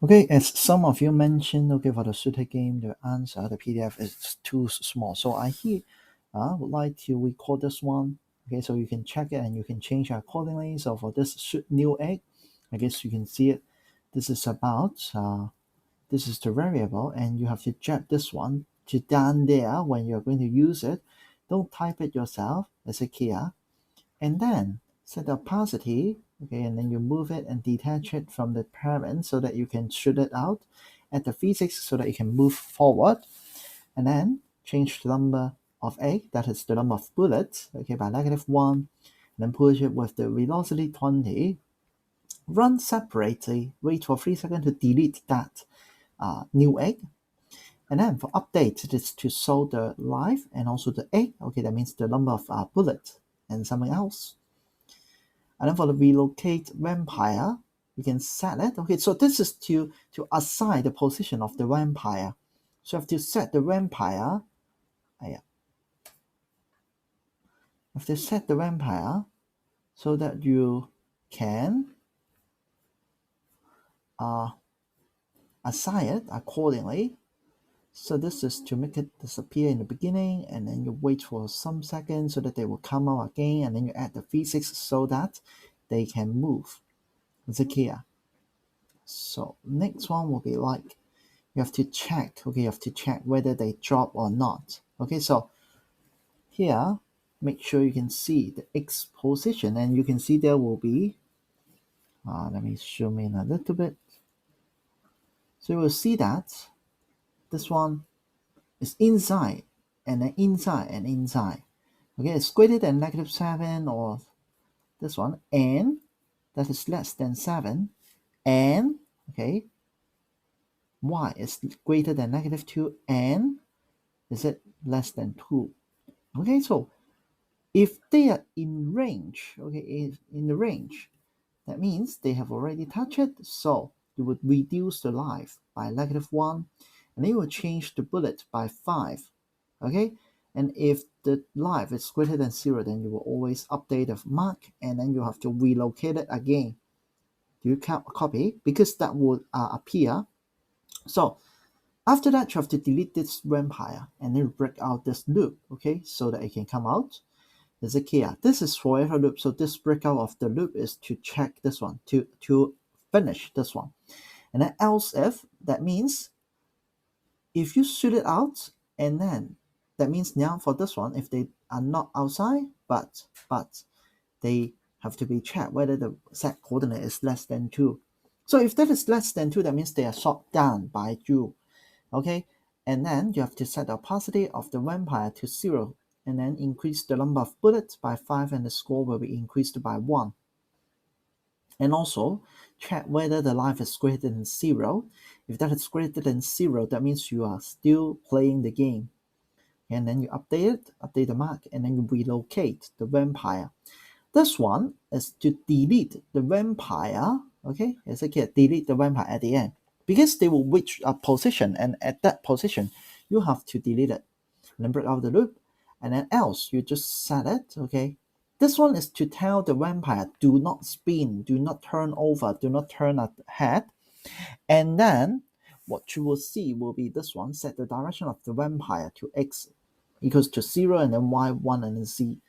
Okay, as some of you mentioned, okay, for the shooter game, the answer, the PDF is too small. So I here would like to record this one. Okay, so you can check it and you can change it accordingly. So for this shoot new egg, I guess you can see it. This is about this is the variable, and you have to check this one to down there when you're going to use it. Don't type it yourself. Let's say here, and then set the opacity, okay, and then you move it and detach it from the parent so that you can shoot it out at the physics so that you can move forward, and then change the number of a, that is the number of bullets, okay, by -1, and then push it with the velocity 20, run separately, wait for 3 seconds to delete that new egg. And then for update, it is to show the life and also the egg. Okay, that means the number of bullets and something else. And then for the relocate vampire, you can set it. Okay, so this is to assign the position of the vampire. So you have to set the vampire. Yeah, you have to set the vampire so that you can uh, assign it accordingly. So this is to make it disappear in the beginning, and then you wait for some seconds so that they will come out again, and then you add the physics so that they can move. It's a key. So next one will be like you have to check, okay, you have to check whether they drop or not. Okay, so here, make sure you can see the X position, and you can see there will be, let me zoom in a little bit. So you will see that this one is inside, and then inside, and inside. Okay, it's greater than -7, or this one, and that is less than 7, and, okay, Y is greater than -2, and is it less than 2? Okay, so if they are in range, okay, in the range, that means they have already touched it, so you would reduce the life by -1, and then you will change the bullet by 5, okay? And if the life is greater than 0, then you will always update the mark, and then you have to relocate it again. Do you copy? Because that would appear. So after that, you have to delete this vampire, and then break out this loop, okay, so that it can come out. There's a key. This is forever loop, so this breakout of the loop is to check this one, to finish this one. And then else if, that means if you shoot it out, and then that means now for this one, if they are not outside, but they have to be checked whether the set coordinate is less than 2. So if that is less than 2, that means they are shot down by you. Okay, and then you have to set the opacity of the vampire to 0, and then increase the number of bullets by 5, and the score will be increased by 1. And also check whether the life is greater than 0. If that is greater than 0, that means you are still playing the game. And then you update the mark, and then you relocate the vampire. This one is to delete the vampire. Okay, it's like here, delete the vampire at the end, because they will reach a position, and at that position you have to delete it, and then break out the loop, and then else you just set it. Okay, this one is to tell the vampire, do not spin, do not turn over, do not turn ahead. And then what you will see will be this one, set the direction of the vampire to x equals to 0, and then y 1, and then z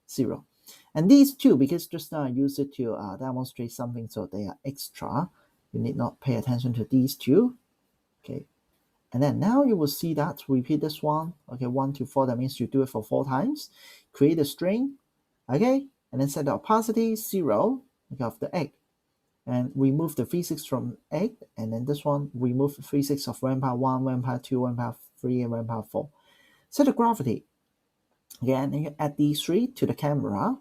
0. And these two, because just now I used it to demonstrate something, so they are extra. You need not pay attention to these two. Okay, and then now you will see that repeat this one. Okay, 1 to 4, that means you do it for 4 times. Create a string, okay, and then set the opacity 0, okay, of the egg, and remove the physics from egg, and then this one remove the physics of vampire 1, vampire 2, vampire 3, and vampire 4. Set the gravity again, and you add these 3 to the camera.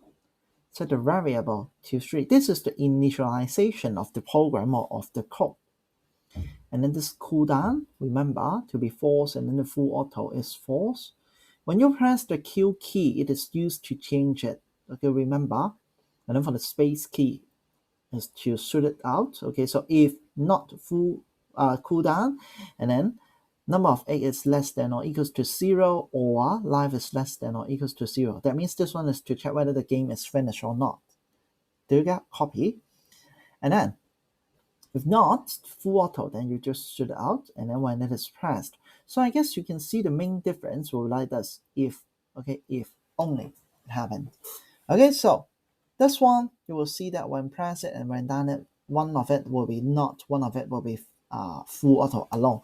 Set the variable to 3. This is the initialization of the program or of the code. And then this cooldown, remember, to be false, and then the full auto is false. When you press the Q key, it is used to change it. Okay, remember. And then for the space key is to shoot it out. Okay, so if not full cooldown, and then number of egg is less than or equals to 0, or life is less than or equals to 0. That means this one is to check whether the game is finished or not. Do you get copy? And then If not full auto, then you just shoot it out, and then when it is pressed. So I guess you can see the main difference will like this if, okay, if only it happened. Okay, so this one you will see that when press it and when done it, one of it will be not, one of it will be full auto alone.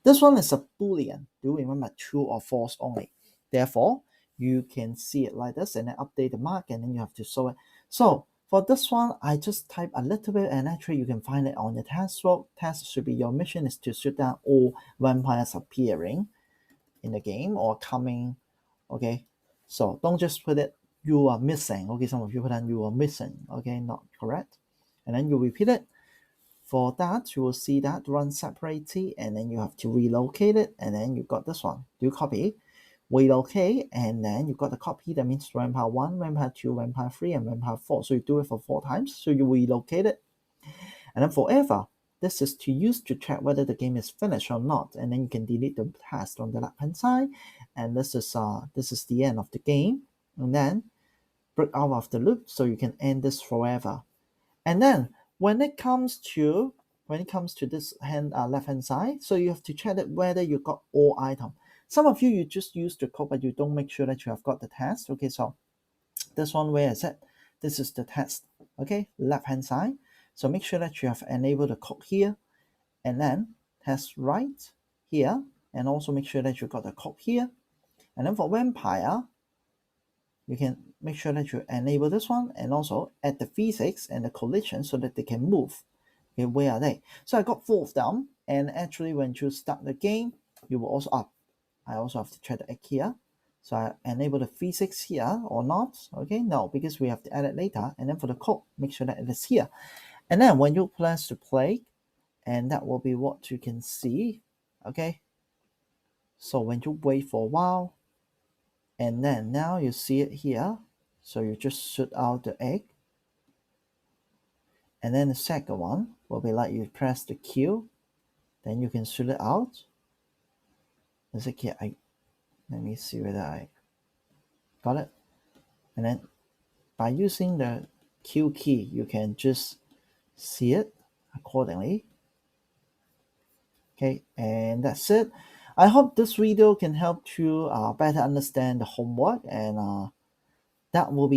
This one is a boolean. Do you remember, true or false only? Therefore, you can see it like this and then update the mark and then you have to show it. So for this one, I just type a little bit and actually you can find it on the task row. Task should be your mission is to shoot down all vampires appearing in the game or coming. Okay, so don't just put it you are missing. Okay, some of you put on you are missing. Okay, not correct. And then you repeat it. For that, you will see that run separately, and then you have to relocate it, and then you got this one. Do copy, relocate, and then you got the copy. That means vampire 1, vampire 2, vampire 3, and vampire 4. So you do it for 4 times. So you relocate it, and then forever. This is to use to check whether the game is finished or not, and then you can delete the task on the left hand side. And this is the end of the game, and then break out of the loop, so you can end this forever. And then when it comes to this left hand side, so you have to check it whether you got all items. Some of you just use the code, but you don't make sure that you have got the test. Okay, so this one, where is it? This is the test. Okay, left hand side. So make sure that you have enabled the code here, and then test right here, and also make sure that you got the code here. And then for vampire, you can make sure that you enable this one and also add the physics and the collision so that they can move. Okay, where are they? So I got 4 of them, and actually when you start the game, you will also up. I also have to check the egg here. So I enable the physics here or not. Okay, no, because we have to add it later. And then for the code, make sure that it is here. And then when you press the play, and that will be what you can see. Okay, so when you wait for a while, and then now you see it here, so you just shoot out the egg, and then the second one will be like you press the Q, then you can shoot it out. Is it here? Let me see whether I got it. And then by using the Q key, you can just see it accordingly. Okay, and that's it. I hope this video can help you better understand the homework, and that will be